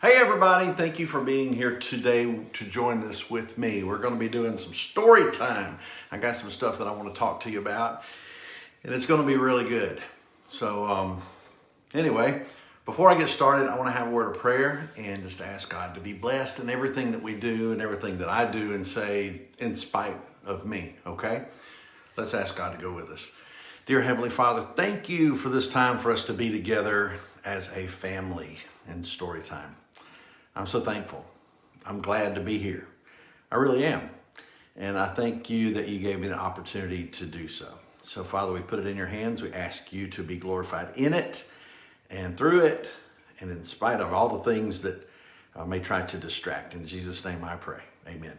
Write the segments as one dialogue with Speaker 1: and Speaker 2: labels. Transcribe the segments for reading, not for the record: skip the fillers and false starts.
Speaker 1: Hey everybody, thank you for being here today to join this with me. We're going to be doing some story time. I got some stuff that I want to talk to you about, and it's going to be really good. So anyway, before I get started, I want to have a word of prayer and just ask God to be blessed in everything that we do and everything that I do and say in spite of me, okay? Let's ask God to go with us. Dear Heavenly Father, thank you for this time for us to be together as a family in story time. I'm so thankful. I'm glad to be here. I really am. And I thank you that you gave me the opportunity to do so. So Father, we put it in your hands. We ask you to be glorified in it and through it and in spite of all the things that may try to distract. In Jesus' name I pray. Amen.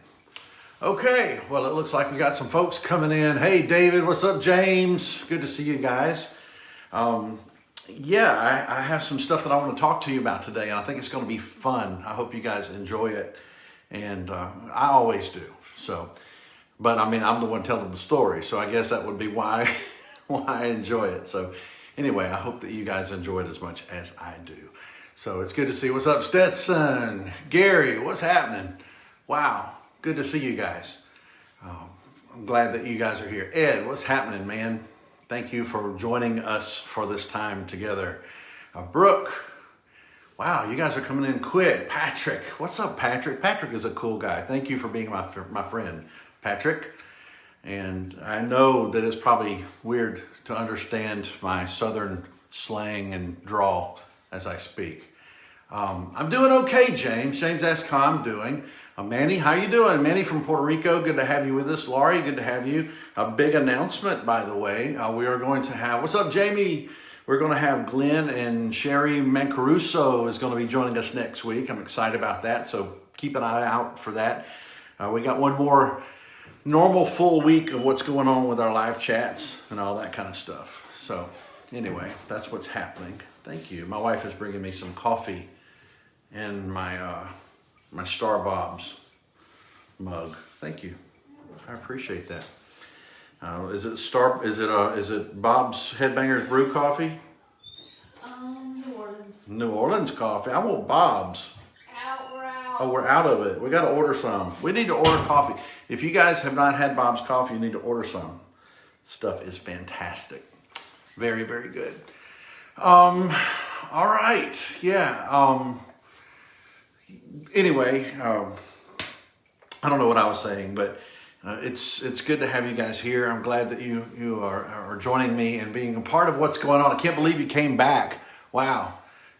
Speaker 1: Okay, well, it looks like we got some folks coming in. Hey, David, what's up, James? Good to see you guys. I have some stuff that I want to talk to you about today, and I think it's going to be fun. I hope you guys enjoy it, and I always do. But I mean, I'm the one telling the story, so I guess that would be why I enjoy it. So anyway, I hope that you guys enjoy it as much as I do. So it's good to see. What's up, Stetson? Gary, what's happening? Wow. Good to see you guys. I'm glad that you guys are here. Ed, what's happening, man? Thank you for joining us for this time together. Brooke, wow, you guys are coming in quick. Patrick, what's up, Patrick? Patrick is a cool guy. Thank you for being my friend, Patrick. And I know that it's probably weird to understand my southern slang and drawl as I speak. I'm doing okay, James. James asks how I'm doing. Manny, how you doing? Manny from Puerto Rico, good to have you with us. Laurie, good to have you. A big announcement, by the way. We are going to have, what's up, Jamie? We're going to have Glenn and Sherry Mancaruso is going to be joining us next week. I'm excited about that, so keep an eye out for that. We got one more normal full week of what's going on with our live chats and all that kind of stuff. So anyway, that's what's happening. Thank you. My wife is bringing me some coffee and my Starbucks mug. Thank you. I appreciate that. Is it Bob's Headbangers Brew Coffee?
Speaker 2: New Orleans.
Speaker 1: New Orleans coffee. I want Bob's.
Speaker 2: We're out.
Speaker 1: Oh, we're out of it. We got to order some. We need to order coffee. If you guys have not had Bob's coffee, you need to order some. Stuff is fantastic. Very, very good. All right. Yeah. Anyway, I don't know what I was saying, but it's good to have you guys here. I'm glad that you are joining me and being a part of what's going on. I can't believe you came back. Wow.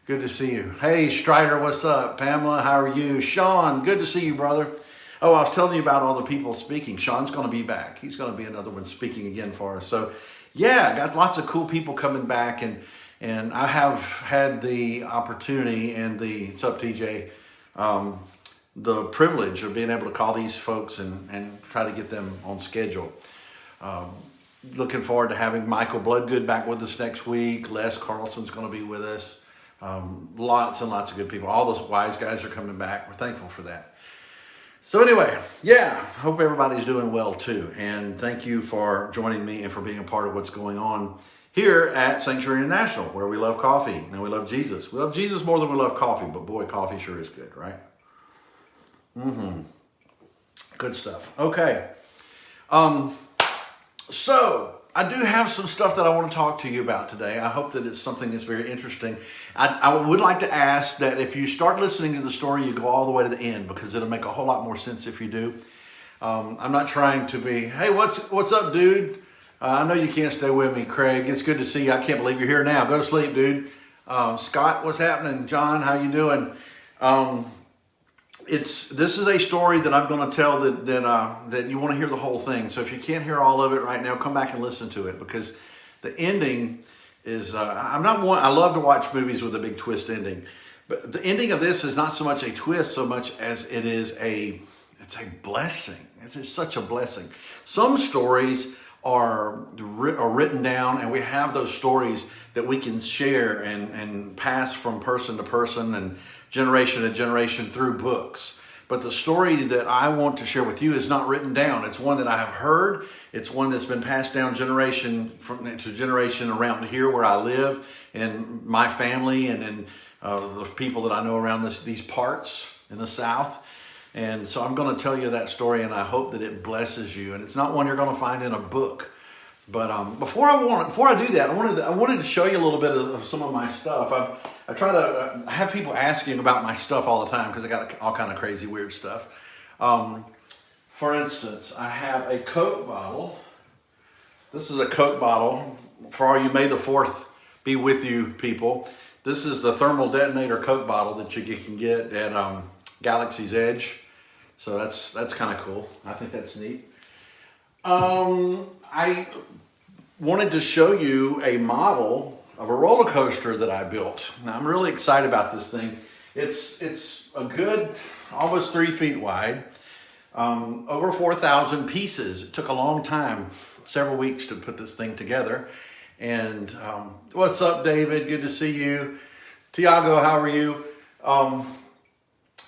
Speaker 1: Good to see you. Hey, Strider, what's up? Pamela, how are you? Sean, good to see you, brother. Oh, I was telling you about all the people speaking. Sean's going to be back. He's going to be another one speaking again for us. So, yeah, got lots of cool people coming back, and I have had the opportunity and what's up, TJ? The privilege of being able to call these folks and try to get them on schedule. Looking forward to having Michael Bloodgood back with us next week. Les Carlson's going to be with us. Lots and lots of good people. All those wise guys are coming back. We're thankful for that. So anyway, yeah, hope everybody's doing well too. And thank you for joining me and for being a part of what's going on here at Sanctuary International, where we love coffee and we love Jesus. We love Jesus more than we love coffee, but boy, coffee sure is good, right? Good stuff. Okay. So I do have some stuff that I want to talk to you about today. I hope that it's something that's very interesting. I would like to ask that if you start listening to the story, you go all the way to the end, because it'll make a whole lot more sense if you do. I'm not trying to be, hey, what's up, dude? I know you can't stay with me, Craig. It's good to see you. I can't believe you're here now. Go to sleep, dude. Scott, what's happening? John, how you doing? This is a story that I'm going to tell that you want to hear the whole thing. So if you can't hear all of it right now, come back and listen to it, because the ending is. I love to watch movies with a big twist ending, but the ending of this is not so much a twist so much as it is it's a blessing. It's such a blessing. Some stories are written down, and we have those stories that we can share and pass from person to person and generation to generation through books. But the story that I want to share with you is not written down. It's one that I have heard. It's one that's been passed down generation to generation around here where I live, and my family, and in the people that I know around these parts in the South. And so I'm going to tell you that story, and I hope that it blesses you. And it's not one you're going to find in a book. But before I do that, I wanted to show you a little bit of some of my stuff. I try to have people asking about my stuff all the time because I got all kind of crazy weird stuff. For instance, I have a Coke bottle. This is a Coke bottle for all you May the 4th be with you people. This is the thermal detonator Coke bottle that you can get at Galaxy's Edge. So that's kind of cool. I think that's neat. I wanted to show you a model of a roller coaster that I built. Now I'm really excited about this thing. It's a good almost 3 feet wide, over 4,000 pieces. It took a long time, several weeks to put this thing together. And what's up, David? Good to see you. Tiago, how are you?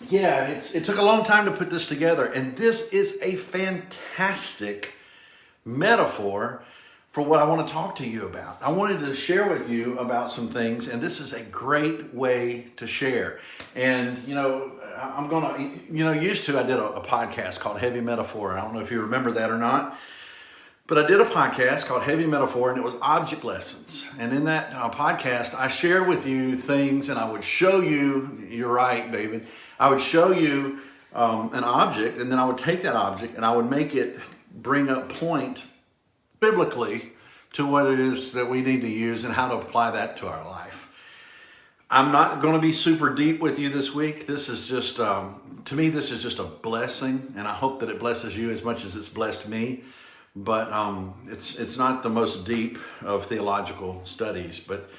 Speaker 1: Yeah, it took a long time to put this together, and this is a fantastic metaphor for what I want to talk to you about. I wanted to share with you about some things, and this is a great way to share. And, I'm going to, I did a podcast called Heavy Metaphor. I don't know if you remember that or not, but I did a podcast called Heavy Metaphor, and it was object lessons. And in that podcast, I shared with you things, and I would show you, you're right, David, I would show you an object, and then I would take that object and I would make it bring up point biblically to what it is that we need to use and how to apply that to our life. I'm not going to be super deep with you this week. This is just, to me, this is just a blessing, and I hope that it blesses you as much as it's blessed me. But it's not the most deep of theological studies, but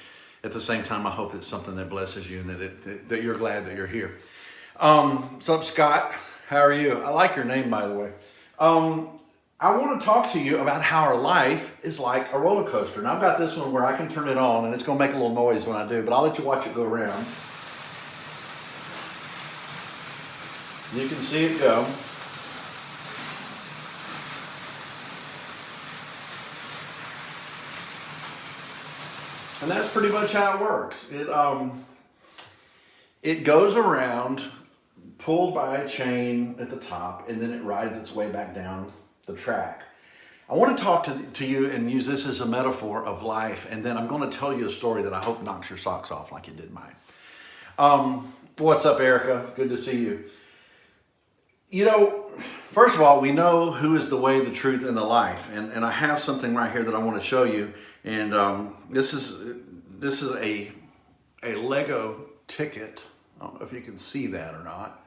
Speaker 1: at the same time, I hope it's something that blesses you and that you're glad that you're here. What's up, Scott? How are you? I like your name, by the way. I want to talk to you about how our life is like a roller coaster. And I've got this one where I can turn it on, and it's going to make a little noise when I do, but I'll let you watch it go around. You can see it go. And that's pretty much how it works. It goes around, pulled by a chain at the top, and then it rides its way back down the track. I want to talk to you and use this as a metaphor of life, and then I'm going to tell you a story that I hope knocks your socks off like it did mine. What's up, Erica? Good to see you. First of all, we know who is the way, the truth, and the life, and I have something right here that I want to show you. And this is a Lego ticket. I don't know if you can see that or not,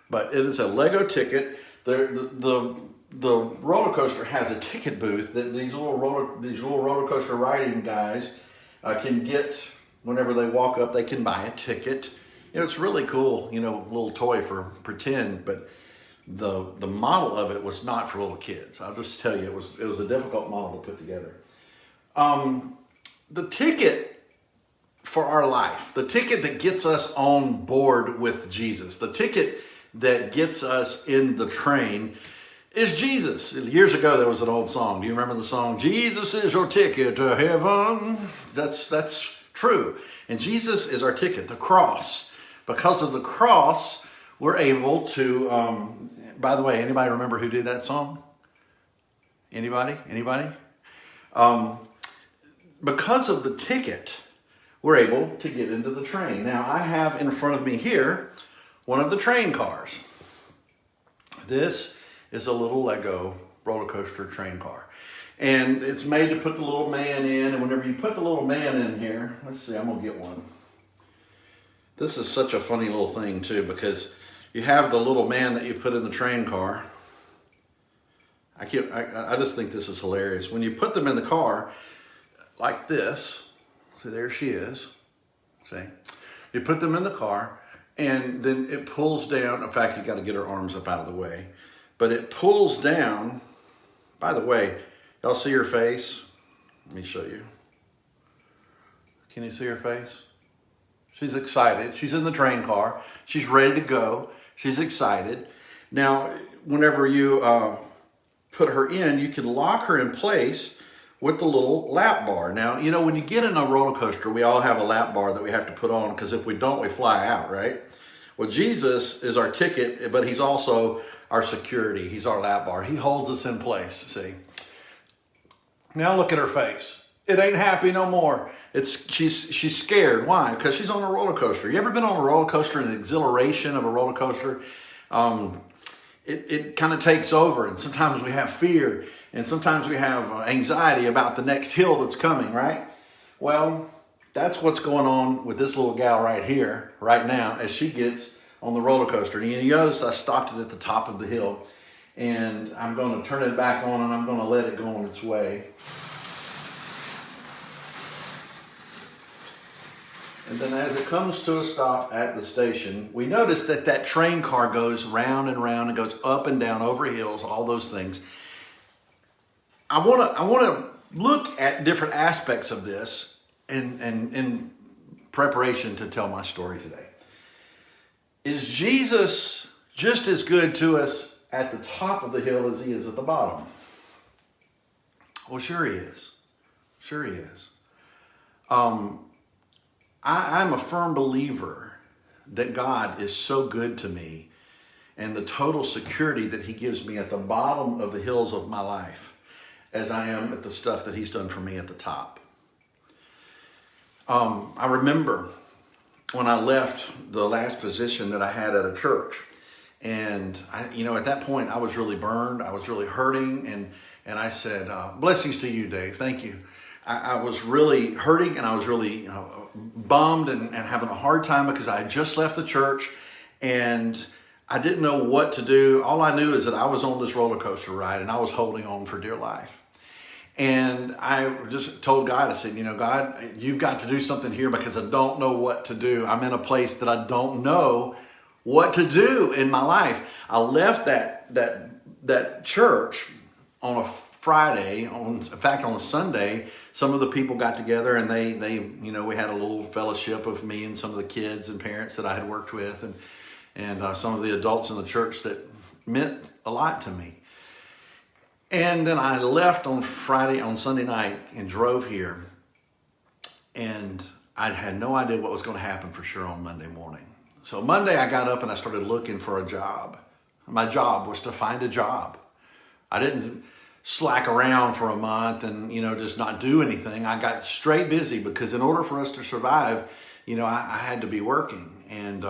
Speaker 1: but it is a Lego ticket. The roller coaster has a ticket booth that these little roller coaster riding guys can get whenever they walk up. They can buy a ticket. It's really cool. Little toy for pretend, but the model of it was not for little kids. I'll just tell you, it was a difficult model to put together. The ticket for our life, the ticket that gets us on board with Jesus, the ticket that gets us in the train is Jesus. Years ago, there was an old song. Do you remember the song? Jesus is your ticket to heaven. That's true. And Jesus is our ticket, the cross. Because of the cross, we're able to, by the way, anybody remember who did that song? Anybody? Because of the ticket, we're able to get into the train. Now, I have in front of me here one of the train cars. This is a little Lego roller coaster train car. And it's made to put the little man in. And whenever you put the little man in here, let's see, I'm going to get one. This is such a funny little thing, too, because you have the little man that you put in the train car. I just think this is hilarious. When you put them in the car, like this, see, there she is, see? You put them in the car, and then it pulls down. In fact, you got to get her arms up out of the way. But it pulls down. By the way, y'all see her face? Let me show you. Can you see her face? She's excited. She's in the train car. She's ready to go. She's excited. Now, whenever you put her in, you can lock her in place with the little lap bar. Now, you know, when you get in a roller coaster, we all have a lap bar that we have to put on, because if we don't, we fly out, right? Well, Jesus is our ticket, but he's also our security. He's our lap bar. He holds us in place, see? Now look at her face. It ain't happy no more. She's scared. Why? Because she's on a roller coaster. You ever been on a roller coaster and the exhilaration of a roller coaster? It kind of takes over, and sometimes we have fear, and sometimes we have anxiety about the next hill that's coming, right? Well, that's what's going on with this little gal right here, right now, as she gets on the roller coaster. And you notice I stopped it at the top of the hill, and I'm going to turn it back on, and I'm going to let it go on its way. And then as it comes to a stop at the station, we notice that that train car goes round and round and goes up and down over hills, all those things. I want to look at different aspects of this in preparation to tell my story today. Is Jesus just as good to us at the top of the hill as he is at the bottom? Well, sure he is. Sure he is. I'm a firm believer that God is so good to me, and the total security that he gives me at the bottom of the hills of my life as I am at the stuff that he's done for me at the top. I remember when I left the last position that I had at a church, and at that point I was really burned, I was really hurting, and I said, blessings to you, Dave, thank you. I was really hurting, and I was really bummed and having a hard time because I had just left the church and I didn't know what to do. All I knew is that I was on this roller coaster ride and I was holding on for dear life. And I just told God, I said, God, you've got to do something here because I don't know what to do. I'm in a place that I don't know what to do in my life. I left that church on a Friday. In fact, on a Sunday, some of the people got together and they we had a little fellowship of me and some of the kids and parents that I had worked with, and some of the adults in the church that meant a lot to me. And then I left on Sunday night and drove here, and I had no idea what was going to happen for sure on Monday morning. So Monday I got up and I started looking for a job. My job was to find a job. I didn't slack around for a month and just not do anything. I got straight busy because in order for us to survive, I had to be working, and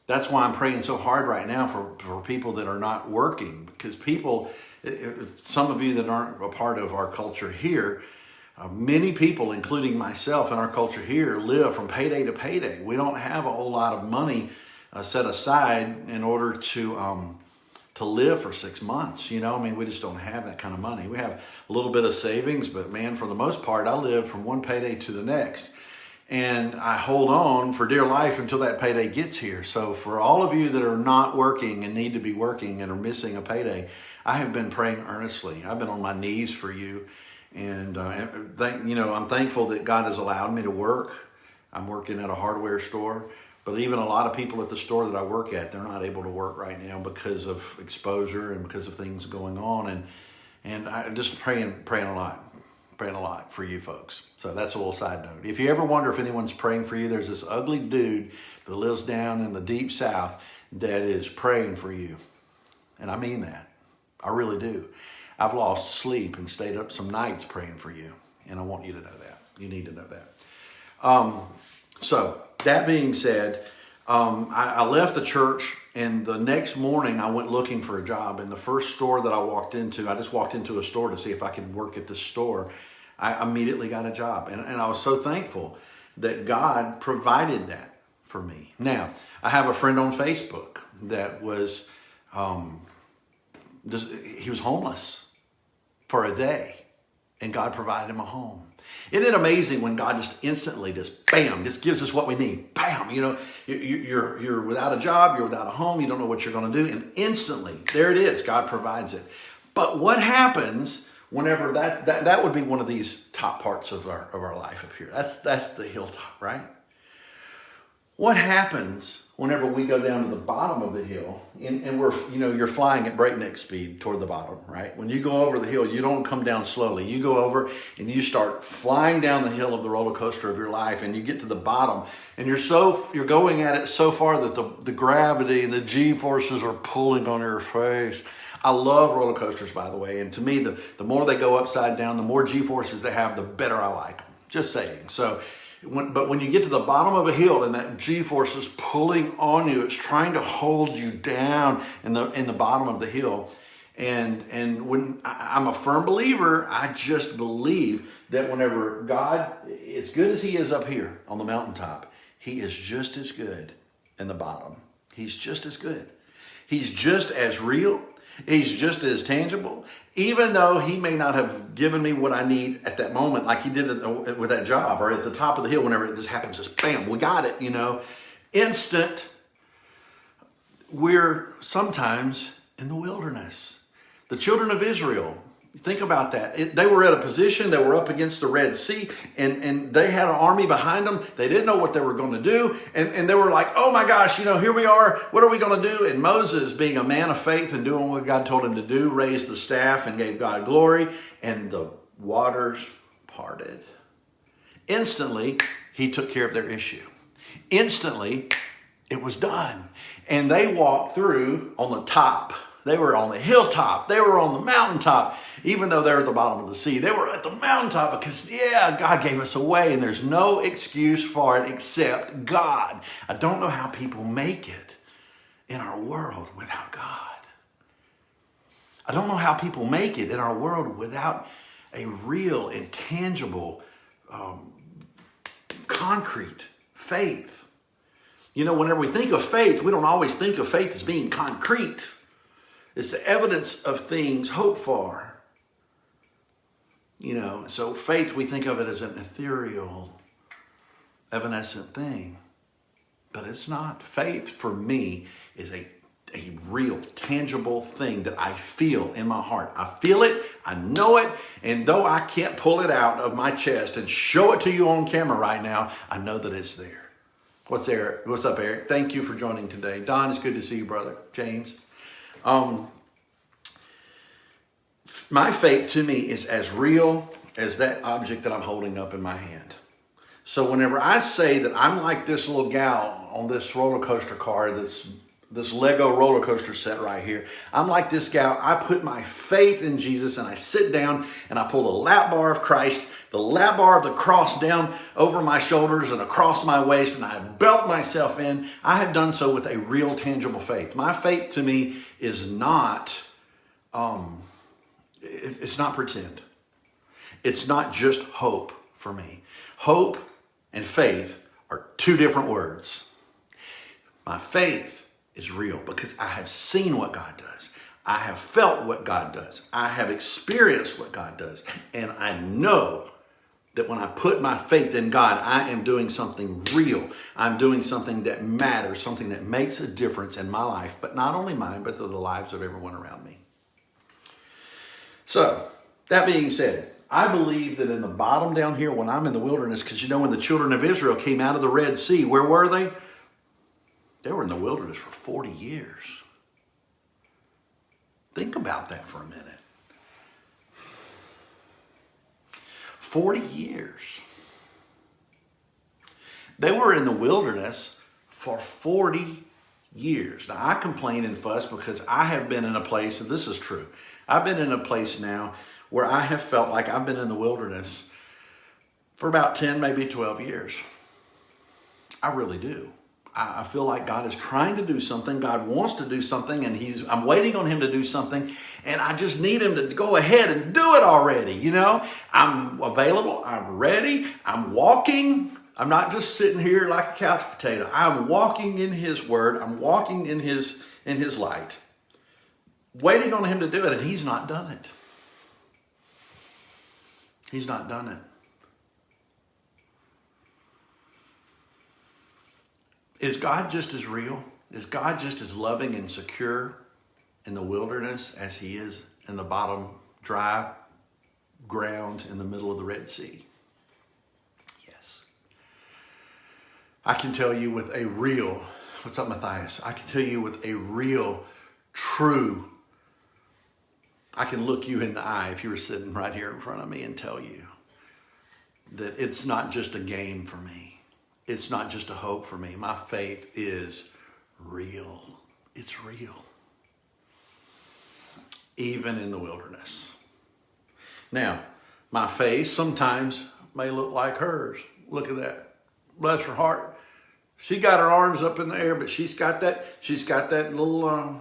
Speaker 1: that's why I'm praying so hard right now for people that are not working, because people, some of you that aren't a part of our culture here, many people, including myself in our culture here, live from payday to payday. We don't have a whole lot of money set aside in order to live for 6 months. We just don't have that kind of money. We have a little bit of savings, but man, for the most part, I live from one payday to the next. And I hold on for dear life until that payday gets here. So for all of you that are not working and need to be working and are missing a payday, I have been praying earnestly. I've been on my knees for you. And I'm thankful that God has allowed me to work. I'm working at a hardware store. But even a lot of people at the store that I work at, they're not able to work right now because of exposure and because of things going on. And I'm just praying a lot for you folks. So that's a little side note. If you ever wonder if anyone's praying for you, there's this ugly dude that lives down in the deep south that is praying for you. And I mean that. I really do. I've lost sleep and stayed up some nights praying for you. And I want you to know that. You need to know that. So that being said, I left the church, and the next morning I went looking for a job. In the first store that I walked into, I just walked into a store to see if I could work at this store. I immediately got a job, and I was so thankful that God provided that for me. Now, I have a friend on Facebook that was, he was homeless for a day, and God provided him a home. Isn't it amazing when God just instantly just gives us what we need? Bam! You're without a job, you're without a home, you don't know what you're going to do, and instantly, there it is, God provides it. But what happens whenever that would be one of these top parts of our life up here? That's the hilltop, right? What happens whenever we go down to the bottom of the hill, and we're, you're flying at breakneck speed toward the bottom, right? When you go over the hill, you don't come down slowly. You go over and you start flying down the hill of the roller coaster of your life, and you get to the bottom, and you're going at it so far that the gravity and the G-forces are pulling on your face. I love roller coasters, by the way, and to me, the more they go upside down, the more G-forces they have, the better I like them. Just saying. So, but when you get to the bottom of a hill and that G-force is pulling on you, it's trying to hold you down in the bottom of the hill. And when I'm a firm believer, I just believe that whenever God, as good as he is up here on the mountaintop, he is just as good in the bottom. He's just as good. He's just as real. He's just as tangible, even though he may not have given me what I need at that moment, like he did with that job, or at the top of the hill, whenever it just happens, just bam, we got it, Instant. We're sometimes in the wilderness. The children of Israel, think about that. They were at a position, they were up against the Red Sea, and they had an army behind them. They didn't know what they were going to do. And they were like, oh my gosh, here we are. What are we going to do? And Moses, being a man of faith and doing what God told him to do, raised the staff and gave God glory, and the waters parted. Instantly, he took care of their issue. Instantly, it was done. And they walked through on the top. They were on the hilltop. They were on the mountaintop. Even though they're at the bottom of the sea, they were at the mountaintop because, God gave us a way, and there's no excuse for it except God. I don't know how people make it in our world without God. I don't know how people make it in our world without a real and tangible, concrete faith. Whenever we think of faith, we don't always think of faith as being concrete. It's the evidence of things hoped for. So faith, we think of it as an ethereal, evanescent thing. But it's not. Faith, for me, is a real, tangible thing that I feel in my heart. I feel it, I know it, and though I can't pull it out of my chest and show it to you on camera right now, I know that it's there. What's up, Eric? Thank you for joining today. Don, it's good to see you, brother. James. My faith to me is as real as that object that I'm holding up in my hand. So whenever I say that I'm like this little gal on this roller coaster car, this Lego roller coaster set right here, I'm like this gal. I put my faith in Jesus, and I sit down and I pull the lap bar of Christ, the lap bar of the cross down over my shoulders and across my waist, and I belt myself in. I have done so with a real tangible faith. My faith to me is not, it's not pretend. It's not just hope for me. Hope and faith are two different words. My faith is real because I have seen what God does. I have felt what God does. I have experienced what God does. And I know that when I put my faith in God, I am doing something real. I'm doing something that matters, something that makes a difference in my life, but not only mine, but the lives of everyone around me. So, that being said, I believe that in the bottom down here, when I'm in the wilderness, because when the children of Israel came out of the Red Sea, where were they? They were in the wilderness for 40 years. Think about that for a minute. 40 years. They were in the wilderness for 40 years. Now, I complain and fuss because I have been in a place, and this is true, I've been in a place now where I have felt like I've been in the wilderness for about 10, maybe 12 years. I really do. I feel like God is trying to do something. God wants to do something, and I'm waiting on him to do something, and I just need him to go ahead and do it already. I'm available. I'm ready. I'm walking. I'm not just sitting here like a couch potato. I'm walking in his word. I'm walking in his light, waiting on him to do it, and he's not done it. He's not done it. Is God just as real? Is God just as loving and secure in the wilderness as he is in the bottom dry ground in the middle of the Red Sea? Yes. I can tell you with a real What's up, Matthias? I can tell you with a real, true, I can look you in the eye if you were sitting right here in front of me and tell you that it's not just a game for me. It's not just a hope for me. My faith is real. It's real. Even in the wilderness. Now, my face sometimes may look like hers. Look at that. Bless her heart. She got her arms up in the air, but she's got that little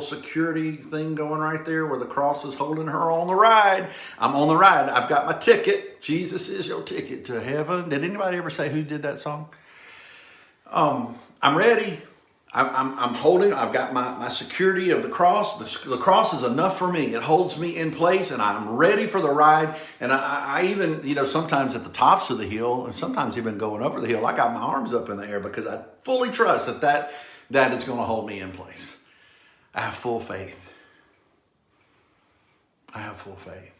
Speaker 1: security thing going right there where the cross is holding her on the ride. I'm on the ride. I've got my ticket. Jesus is your ticket to heaven. Did anybody ever say who did that song? I'm ready. I'm holding. I've got my security of the cross. The cross is enough for me. It holds me in place, and I'm ready for the ride. And I even, sometimes at the tops of the hill, and sometimes even going over the hill, I got my arms up in the air because I fully trust that is going to hold me in place. I have full faith. I have full faith.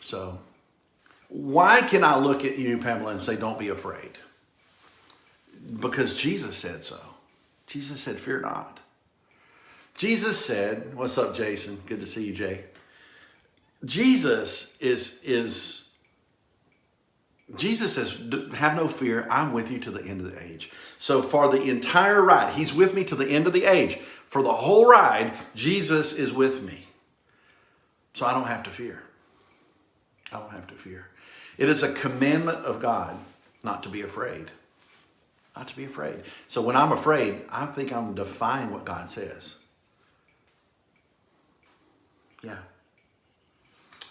Speaker 1: So, why can I look at you, Pamela, and say, don't be afraid? Because Jesus said so. Jesus said, fear not. Jesus said, what's up, Jason? Good to see you, Jay. Jesus says, have no fear. I'm with you to the end of the age. So for the entire ride, he's with me to the end of the age. For the whole ride, Jesus is with me. So I don't have to fear. I don't have to fear. It is a commandment of God not to be afraid. Not to be afraid. So when I'm afraid, I think I'm defying what God says. Yeah.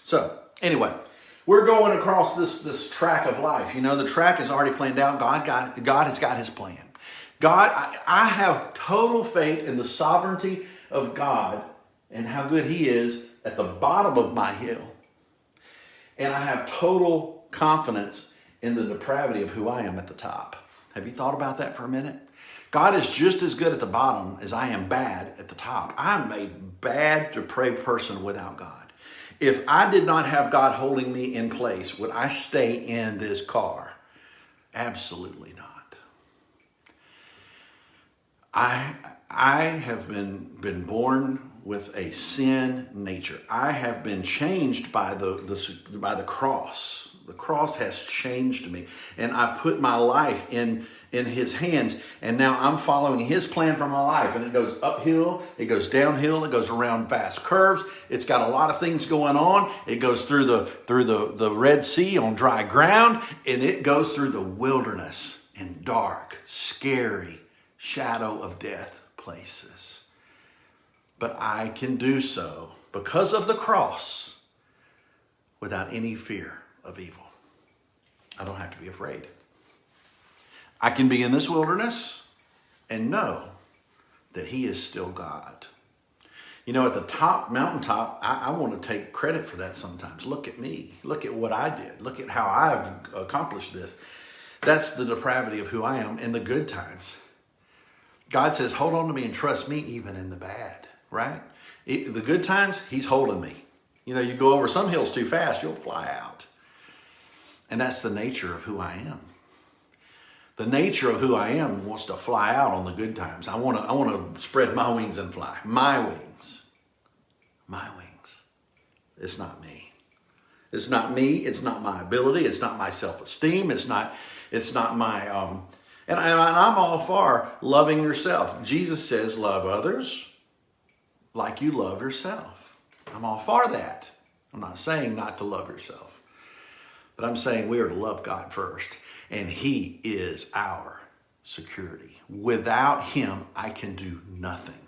Speaker 1: So anyway, we're going across this track of life. The track is already planned out. God has got his plan. I have total faith in the sovereignty of God and how good he is at the bottom of my hill. And I have total confidence in the depravity of who I am at the top. Have you thought about that for a minute? God is just as good at the bottom as I am bad at the top. I'm a bad, depraved person without God. If I did not have God holding me in place, would I stay in this car? Absolutely not. I have been born with a sin nature. I have been changed by the cross. The cross has changed me, and I've put my life in his hands, and now I'm following his plan for my life. And it goes uphill, it goes downhill, it goes around fast curves. It's got a lot of things going on. It goes through the Red Sea on dry ground, and it goes through the wilderness in dark, scary, shadow of death places. But I can do so because of the cross without any fear of evil. I don't have to be afraid. I can be in this wilderness and know that he is still God. At the top, mountaintop, I want to take credit for that sometimes. Look at me. Look at what I did. Look at how I've accomplished this. That's the depravity of who I am in the good times. God says, hold on to me and trust me even in the bad, right? The good times, he's holding me. You go over some hills too fast, you'll fly out. And that's the nature of who I am. The nature of who I am wants to fly out on the good times. I want to spread my wings and fly. My wings. My wings. It's not me. It's not me. It's not my ability. It's not my self-esteem. It's not my, and I'm all for loving yourself. Jesus says, love others like you love yourself. I'm all for that. I'm not saying not to love yourself. But I'm saying we are to love God first. And he is our security. Without him, I can do nothing.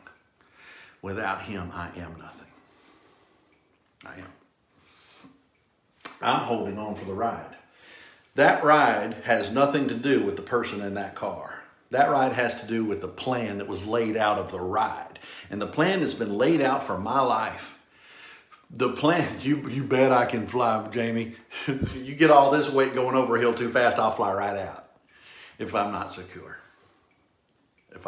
Speaker 1: Without him, I am nothing. I am. I'm holding on for the ride. That ride has nothing to do with the person in that car. That ride has to do with the plan that was laid out of the ride. And the plan has been laid out for my life. The plan, you bet I can fly, Jamie. You get all this weight going over a hill too fast, I'll fly right out. If I'm not secure. You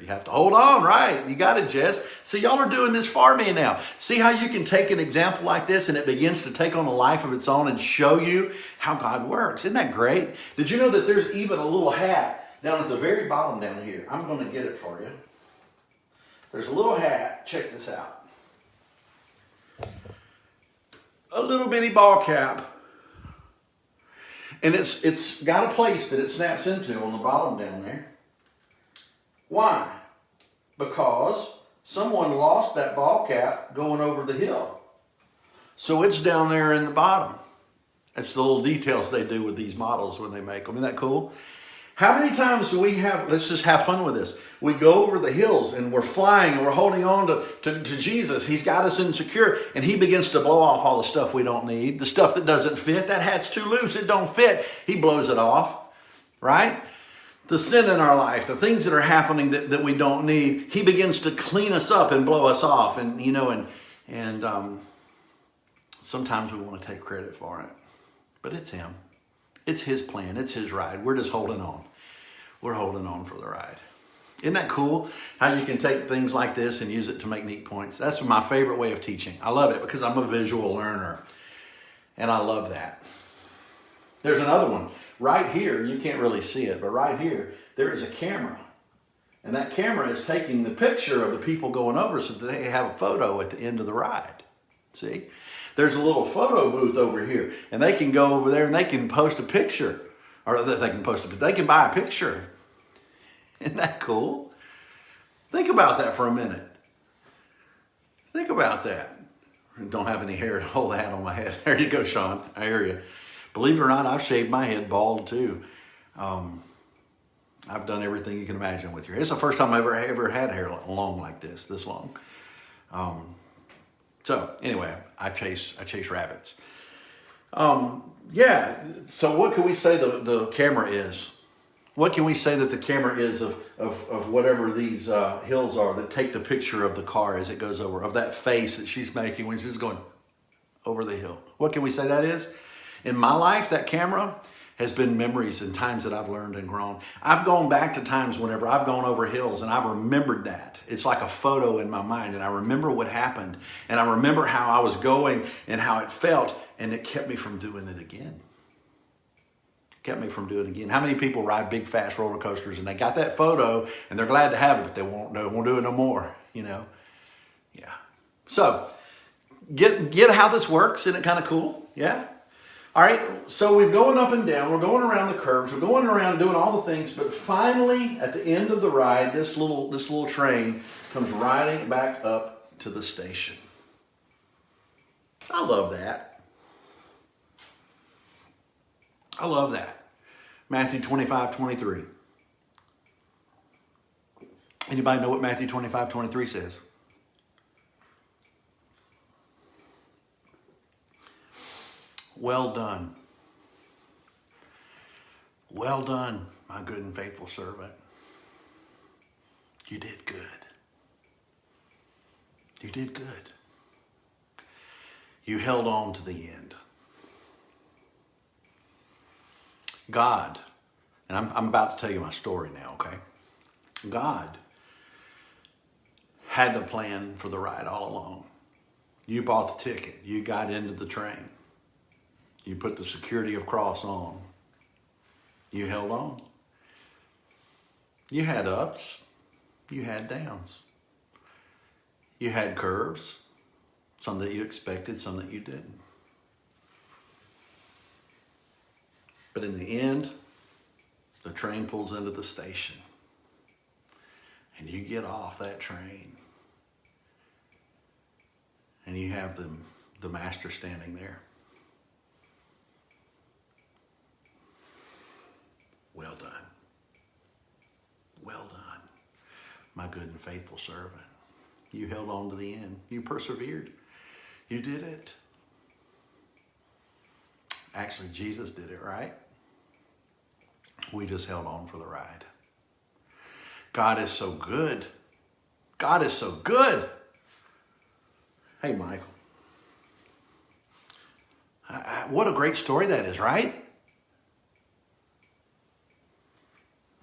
Speaker 1: have to hold on, right? You got it, Jess. See, y'all are doing this for me now. See how you can take an example like this and it begins to take on a life of its own and show you how God works. Isn't that great? Did you know that there's even a little hat Down at the very bottom down here, I'm going to get it for you. There's a little hat. Check this out. A little bitty ball cap. And it's got a place that it snaps into on the bottom down there. Why? Because someone lost that ball cap going over the hill. So it's down there in the bottom. That's the little details they do with these models when they make them. Isn't that cool? How many times do we have, let's just have fun with this. We go over the hills and we're flying and we're holding on to Jesus. He's got us insecure and he begins to blow off all the stuff we don't need. The stuff that doesn't fit. That hat's too loose. It don't fit. He blows it off, right? The sin in our life, the things that are happening that we don't need, he begins to clean us up and blow us off. And, you know, and sometimes we want to take credit for it, but it's him. It's his plan. It's his ride. We're just holding on. We're holding on for the ride. Isn't that cool? How you can take things like this and use it to make neat points. That's my favorite way of teaching. I love it because I'm a visual learner. And I love that. There's another one. Right here, you can't really see it, but right here, there is a camera. And that camera is taking the picture of the people going over so that they have a photo at the end of the ride. See? There's a little photo booth over here. And they can go over there and they can post a picture. Or they can buy a picture. Isn't that cool? Think about that for a minute. Think about that. I don't have any hair to hold the hat on my head. There you go, Sean. I hear you. Believe it or not, I've shaved my head bald too. I've done everything you can imagine with your hair. It's the first time I've ever had hair long like this long. So anyway, I chase rabbits. Yeah. So what can we say the camera is? What can we say that the camera is of whatever these hills are that take the picture of the car as it goes over, of that face that she's making when she's going over the hill? What can we say that is? In my life, that camera has been memories and times that I've learned and grown. I've gone back to times whenever I've gone over hills and I've remembered that. It's like a photo in my mind and I remember what happened and I remember how I was going and how it felt and it kept me from doing it again. Kept me from doing it again. How many people ride big, fast roller coasters and they got that photo and they're glad to have it, but they won't do it no more, you know? Yeah. So, get how this works. Isn't it kind of cool? Yeah? All right, so we're going up and down. We're going around the curves. We're going around doing all the things, but finally, at the end of the ride, this little train comes riding back up to the station. I love that. I love that. Matthew 25:23. Anybody know what Matthew 25:23 says? Well done. Well done, my good and faithful servant. You did good. You did good. You held on to the end. God, and I'm about to tell you my story now, okay? God had the plan for the ride all along. You bought the ticket. You got into the train. You put the security of cross on. You held on. You had ups. You had downs. You had curves. Some that you expected, some that you didn't. But in the end, the train pulls into the station. And you get off that train. And you have the master standing there. Well done. Well done, my good and faithful servant. You held on to the end. You persevered. You did it. Actually, Jesus did it, right? We just held on for the ride. God is so good. God is so good. Hey, Michael. What a great story that is, right?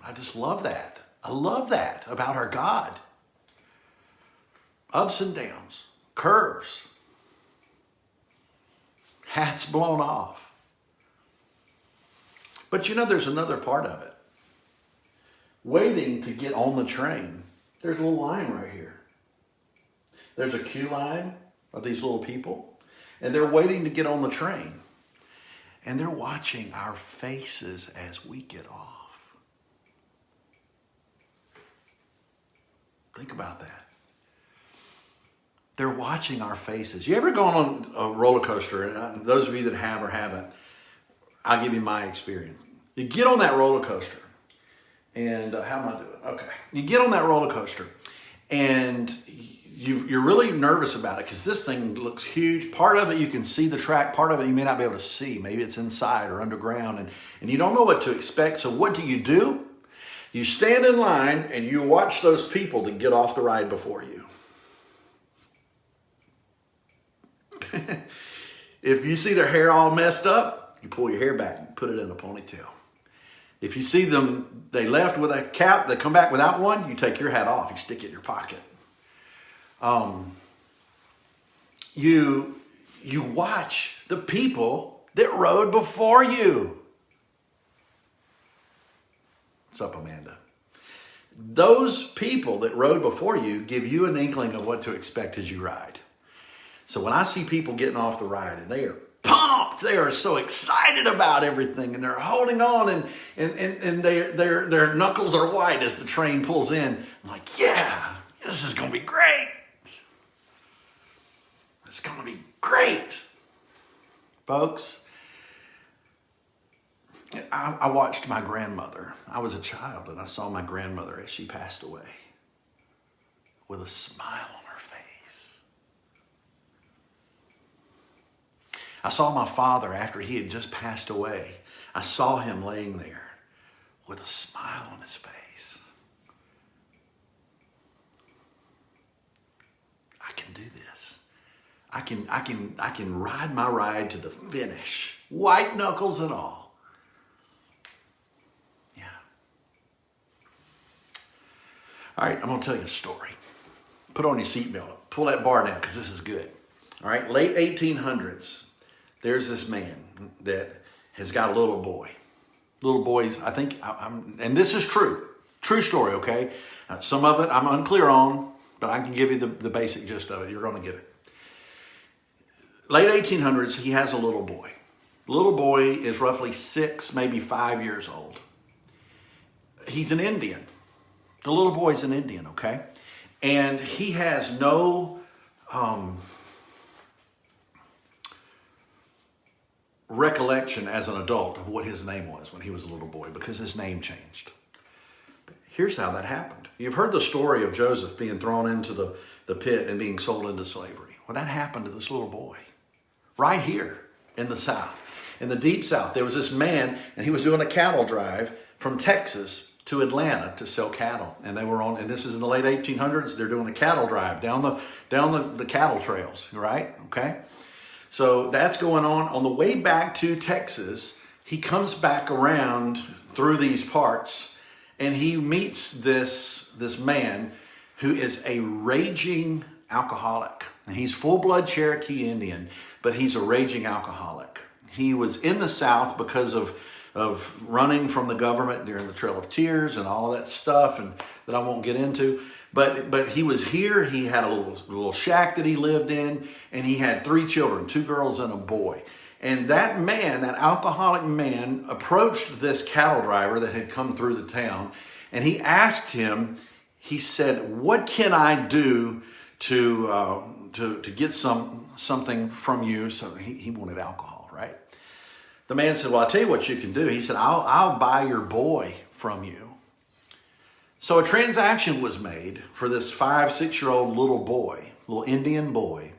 Speaker 1: I just love that. I love that about our God. Ups and downs, curves, hats blown off. But you know, there's another part of it. waiting to get on the train. There's a little line right here. There's a queue line of these little people, and they're waiting to get on the train. And they're watching our faces as we get off. Think about that. They're watching our faces. You ever gone on a roller coaster? And those of you that have or haven't, I'll give you my experience. You get on that roller coaster, and how am I doing? Okay. You get on that roller coaster, and you're really nervous about it because this thing looks huge. Part of it you can see the track. Part of it you may not be able to see. Maybe it's inside or underground, and you don't know what to expect. So what do? You stand in line and you watch those people that get off the ride before you. If you see their hair all messed up, you pull your hair back and put it in a ponytail. If you see them, they left with a cap, they come back without one, you take your hat off, you stick it in your pocket. You watch the people that rode before you. What's up, Amanda? Those people that rode before you give you an inkling of what to expect as you ride. So when I see people getting off the ride and they are pumped, they are so excited about everything, and they're holding on, and their knuckles are white as the train pulls in. I'm like, yeah, this is going to be great. It's going to be great. Folks, I watched my grandmother. I was a child, and I saw my grandmother as she passed away with a smile on her face. I saw my father after he had just passed away. I saw him laying there with a smile on his face. I can do this. I can ride my ride to the finish, white knuckles and all. Yeah. All right, I'm going to tell you a story. Put on your seatbelt. Pull that bar down because this is good. All right, late 1800s, there's this man that has got a little boy. Little boys, I think, and this is true. True story, okay? Some of it I'm unclear on, but I can give you the basic gist of it. You're going to get it. Late 1800s, he has a little boy. Little boy is roughly 6, maybe 5 years old. He's an Indian. The little boy's an Indian, okay? And he has no recollection as an adult of what his name was when he was a little boy because his name changed. But here's how that happened. You've heard the story of Joseph being thrown into the pit and being sold into slavery. Well, that happened to this little boy right here in the South. In the deep South, there was this man, and he was doing a cattle drive from Texas to Atlanta to sell cattle. And they were on, and this is in the late 1800s, they're doing a cattle drive down the cattle trails, right? Okay. So that's going on. On the way back to Texas, he comes back around through these parts, and he meets this man who is a raging alcoholic. And he's full-blood Cherokee Indian, but he's a raging alcoholic. He was in the South because of running from the government during the Trail of Tears and all that stuff, and that I won't get into. But he was here. He had a little shack that he lived in, and he had 3 children, 2 girls and a boy. And that man, that alcoholic man, approached this cattle driver that had come through the town, and he asked him, he said, "What can I do to get something from you?" So he wanted alcohol, right? The man said, "Well, I'll tell you what you can do." He said, I'll buy your boy from you. So a transaction was made for this 5-6-year-old little boy, little Indian boy.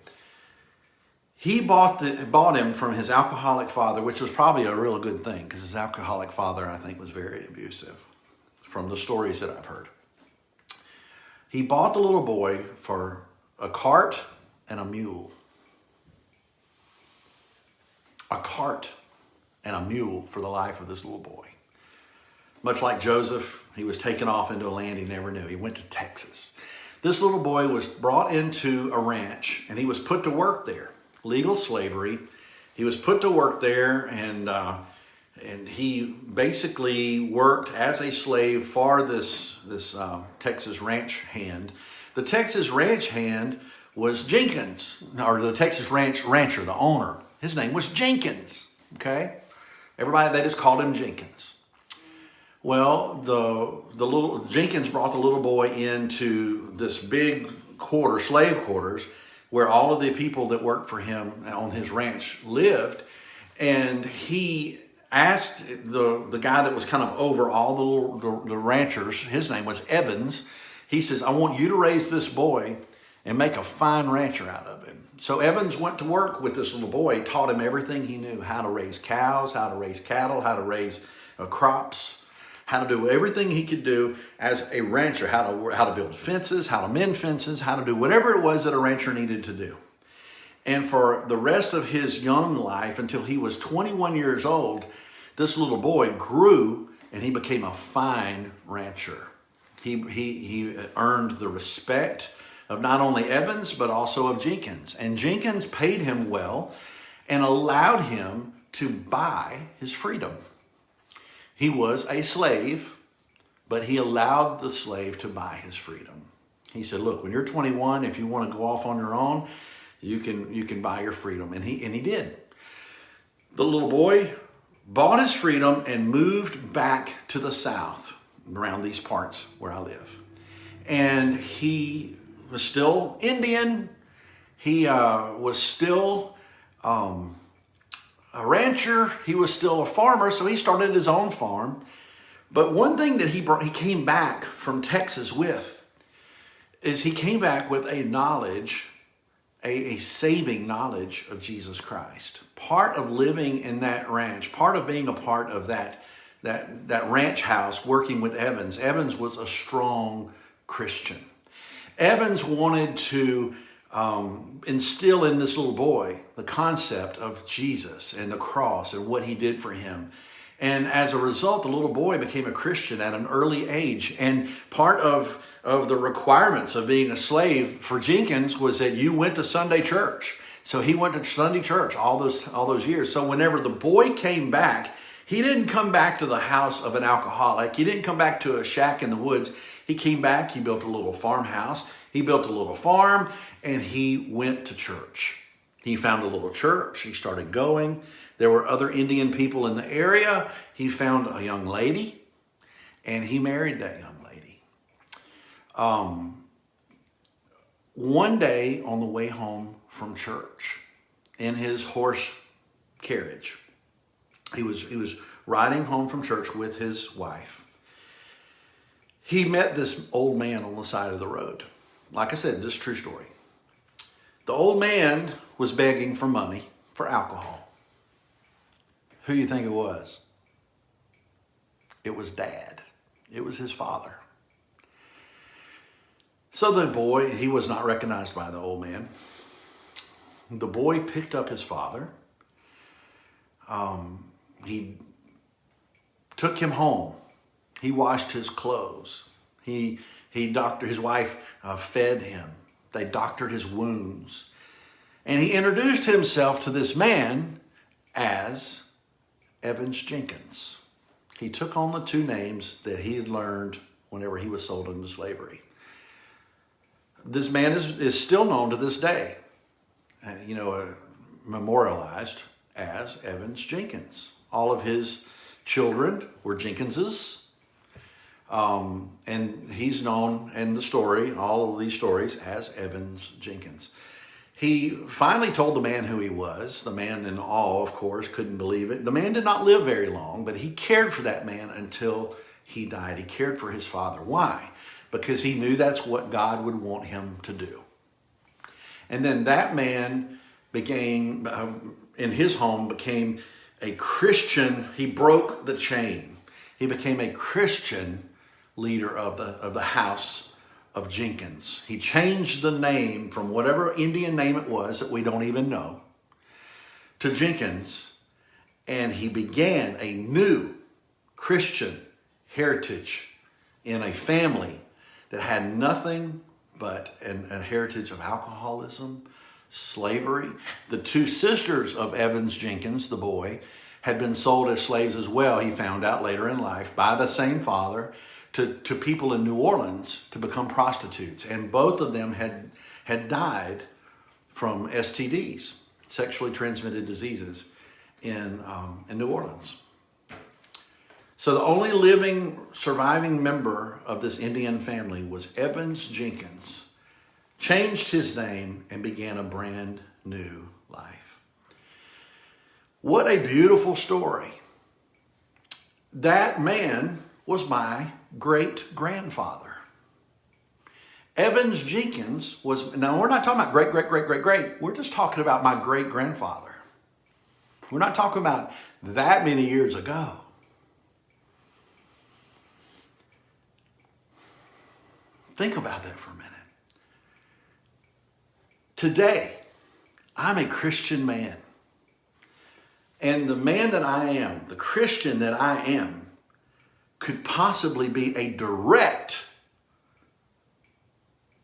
Speaker 1: He bought him from his alcoholic father, which was probably a real good thing because his alcoholic father, I think, was very abusive from the stories that I've heard. He bought the little boy for a cart and a mule. A cart and a mule for the life of this little boy. Much like Joseph, he was taken off into a land he never knew. He went to Texas. This little boy was brought into a ranch, and he was put to work there. Legal slavery. He was put to work there, and And he basically worked as a slave for this Texas ranch hand. The Texas ranch hand was Jenkins, or the Texas rancher, the owner. His name was Jenkins, okay? Everybody, they just called him Jenkins. Well, the little Jenkins brought the little boy into this big slave quarters, where all of the people that worked for him on his ranch lived. And he asked the guy that was kind of over all the ranchers, his name was Evans. He says, I want you to raise this boy and make a fine rancher out of him. So Evans went to work with this little boy, taught him everything he knew, how to raise cows, how to raise cattle, how to raise crops, how to do everything he could do as a rancher, how to build fences, how to mend fences, how to do whatever it was that a rancher needed to do. And for the rest of his young life, until he was 21 years old, this little boy grew and he became a fine rancher. He earned the respect of not only Evans, but also of Jenkins. And Jenkins paid him well and allowed him to buy his freedom. He was a slave, but he allowed the slave to buy his freedom. He said, look, when you're 21, if you want to go off on your own, you can buy your freedom. And he did. The little boy bought his freedom and moved back to the South, around these parts where I live. And he was still Indian. He was still a rancher. He was still a farmer, so he started his own farm. But one thing that he came back from Texas with is he came back with a knowledge, a saving knowledge of Jesus Christ. Part of living in that ranch, part of being a part of that ranch house working with Evans. Evans was a strong Christian. Evans wanted to instill in this little boy the concept of Jesus and the cross and what he did for him. And as a result, the little boy became a Christian at an early age. And part of the requirements of being a slave for Jenkins was that you went to Sunday church. So he went to Sunday church all those years. So whenever the boy came back, he didn't come back to the house of an alcoholic. He didn't come back to a shack in the woods. He came back, he built a little farmhouse, he built a little farm, and he went to church. He found a little church, he started going. There were other Indian people in the area. He found a young lady, and he married that young lady. One day on the way home from church, in his horse carriage, he was riding home from church with his wife. He met this old man on the side of the road. Like I said, this is a true story. The old man was begging for money for alcohol. Who do you think it was? It was Dad. It was his father. So the boy, he was not recognized by the old man. The boy picked up his father. He took him home. He washed his clothes. His wife fed him. They doctored his wounds. And he introduced himself to this man as Evans Jenkins. He took on the two names that he had learned whenever he was sold into slavery. This man is still known to this day, memorialized as Evans Jenkins. All of his children were Jenkinses. And he's known in the story, all of these stories, as Evans Jenkins. He finally told the man who he was. The man, in awe, of course, couldn't believe it. The man did not live very long, but he cared for that man until he died. He cared for his father. Why? Because he knew that's what God would want him to do. And then that man became, in his home, became a Christian. He broke the chain. He became a Christian leader of the house of Jenkins. He changed the name from whatever Indian name it was that we don't even know to Jenkins, and he began a new Christian heritage in a family that had nothing but a heritage of alcoholism, slavery. The two sisters of Evans Jenkins, the boy, had been sold as slaves as well, he found out later in life, by the same father to people in New Orleans to become prostitutes. And both of them had died from STDs, sexually transmitted diseases, in New Orleans. So the only living, surviving member of this Indian family was Evans Jenkins, changed his name and began a brand new life. What a beautiful story. That man was my great-grandfather. Evans Jenkins was, now we're not talking about great, great, great, great, great. We're just talking about my great-grandfather. We're not talking about that many years ago. Think about that for a minute. Today, I'm a Christian man. And the man that I am, the Christian that I am, could possibly be a direct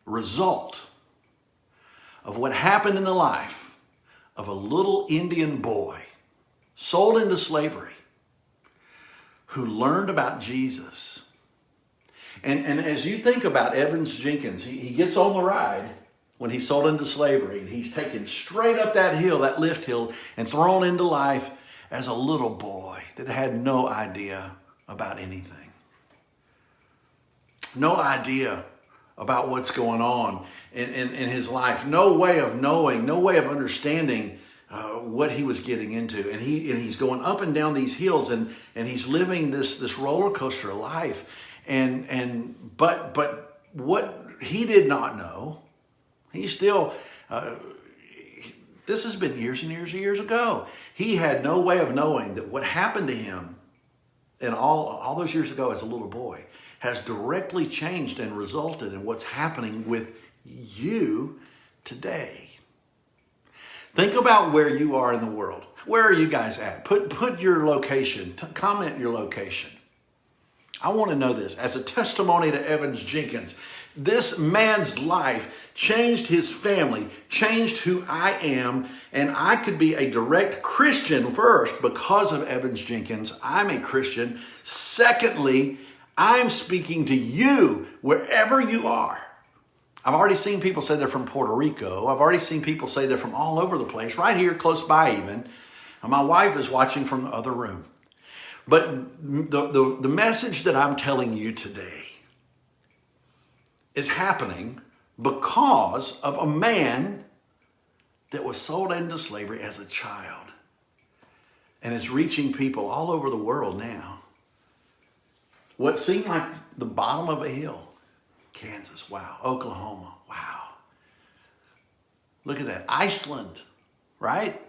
Speaker 1: result of what happened in the life of a little Indian boy sold into slavery who learned about Jesus. And as you think about Evans Jenkins, he gets on the ride when he's sold into slavery, and he's taken straight up that hill, that lift hill, and thrown into life as a little boy that had no idea about anything. No idea about what's going on in his life. No way of knowing, no way of understanding what he was getting into. And he's going up and down these hills, and he's living this roller coaster life. But what he did not know, he still, this has been years and years and years ago. He had no way of knowing that what happened to him and all those years ago as a little boy has directly changed and resulted in what's happening with you today. Think about where you are in the world. Where are you guys at? Put your location, comment your location. I want to know this as a testimony to Evans Jenkins. This man's life changed his family, changed who I am, and I could be a direct Christian first because of Evans Jenkins. I'm a Christian. Secondly, I'm speaking to you wherever you are. I've already seen people say they're from Puerto Rico. I've already seen people say they're from all over the place, right here, close by even. And my wife is watching from the other room. But the message that I'm telling you today is happening because of a man that was sold into slavery as a child and is reaching people all over the world now. What seemed like the bottom of a hill, Kansas, wow. Oklahoma, wow. Look at that, Iceland, right?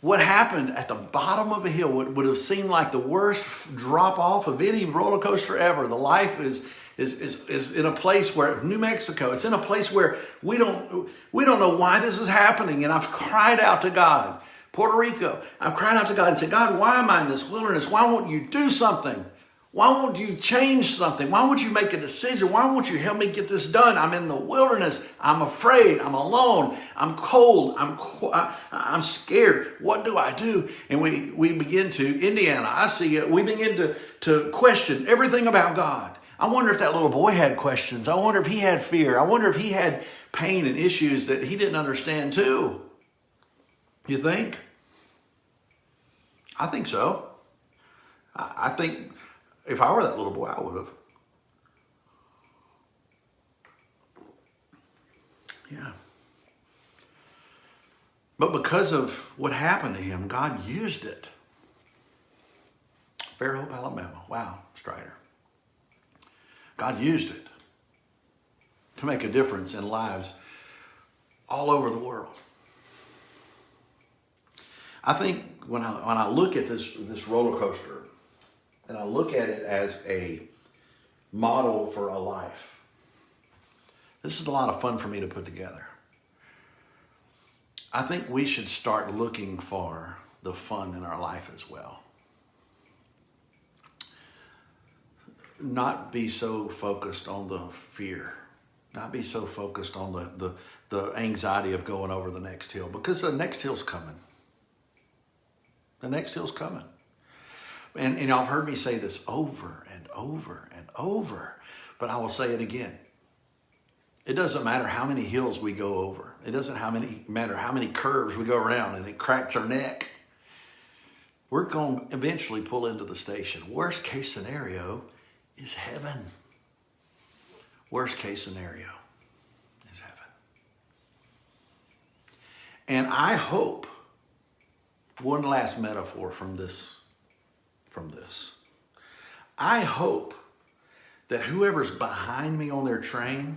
Speaker 1: What happened at the bottom of a hill would have seemed like the worst drop off of any roller coaster ever. The life is in a place where, New Mexico, it's in a place where we don't know why this is happening. And I've cried out to God. Puerto Rico, I've cried out to God and said, God, why am I in this wilderness? Why won't you do something? Why won't you change something? Why won't you make a decision? Why won't you help me get this done? I'm in the wilderness. I'm afraid. I'm alone. I'm cold. I'm scared. What do I do? And we begin to, Indiana, I see it. We begin to question everything about God. I wonder if that little boy had questions. I wonder if he had fear. I wonder if he had pain and issues that he didn't understand too. You think? I think so. I think if I were that little boy, I would have. Yeah. But because of what happened to him, God used it. Fairhope, Alabama. Wow, Strider. God used it to make a difference in lives all over the world. I think when I look at this roller coaster, and I look at it as a model for a life, this is a lot of fun for me to put together. I think we should start looking for the fun in our life as well. Not be so focused on the fear. Not be so focused on the anxiety of going over the next hill, because the next hill's coming. The next hill's coming. And y'all have heard me say this over and over and over, but I will say it again. It doesn't matter how many hills we go over. It doesn't matter how many curves we go around and it cracks our neck. We're going to eventually pull into the station. Worst case scenario is heaven. Worst case scenario is heaven. And I hope, one last metaphor from this. I hope that whoever's behind me on their train,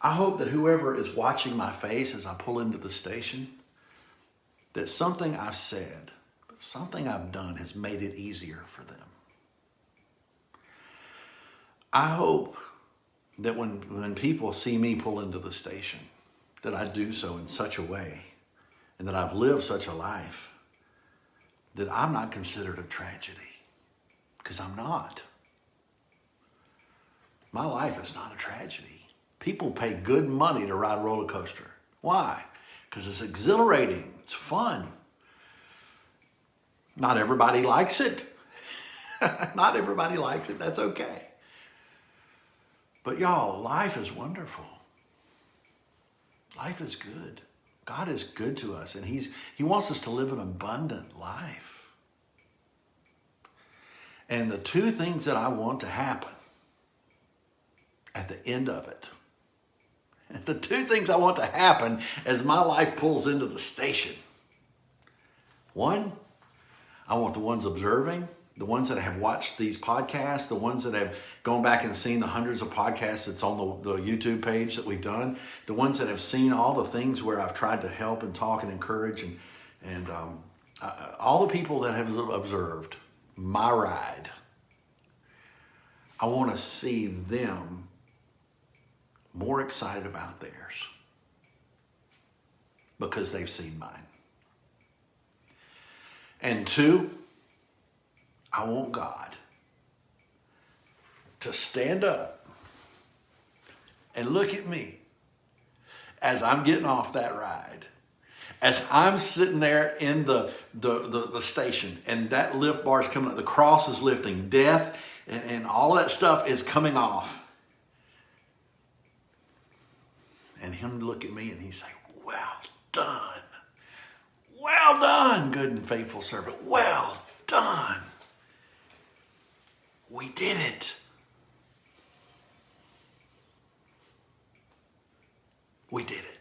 Speaker 1: I hope that whoever is watching my face as I pull into the station, that something I've said, something I've done has made it easier for them. I hope that when people see me pull into the station, that I do so in such a way and that I've lived such a life that I'm not considered a tragedy, because I'm not. My life is not a tragedy. People pay good money to ride a roller coaster. Why? Because it's exhilarating. It's fun. Not everybody likes it. Not everybody likes it. That's okay. But y'all, life is wonderful. Life is good. God is good to us, and He wants us to live an abundant life. And the two things that I want to happen at the end of it, the two things I want to happen as my life pulls into the station. One, I want the ones observing, the ones that have watched these podcasts, the ones that have gone back and seen the hundreds of podcasts that's on the YouTube page that we've done, the ones that have seen all the things where I've tried to help and talk and encourage, and all the people that have observed my ride. I want to see them more excited about theirs because they've seen mine. And two, I want God to stand up and look at me as I'm getting off that ride, as I'm sitting there in the station and that lift bar is coming up, the cross is lifting, death and all that stuff is coming off. And Him look at me and He say, well done, good and faithful servant, well done. We did it. We did it.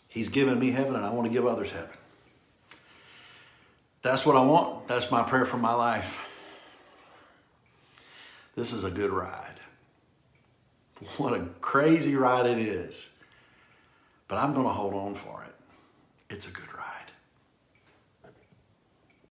Speaker 1: He's given me heaven and I want to give others heaven. That's what I want. That's my prayer for my life. This is a good ride. What a crazy ride it is. But I'm going to hold on for it. It's a good ride.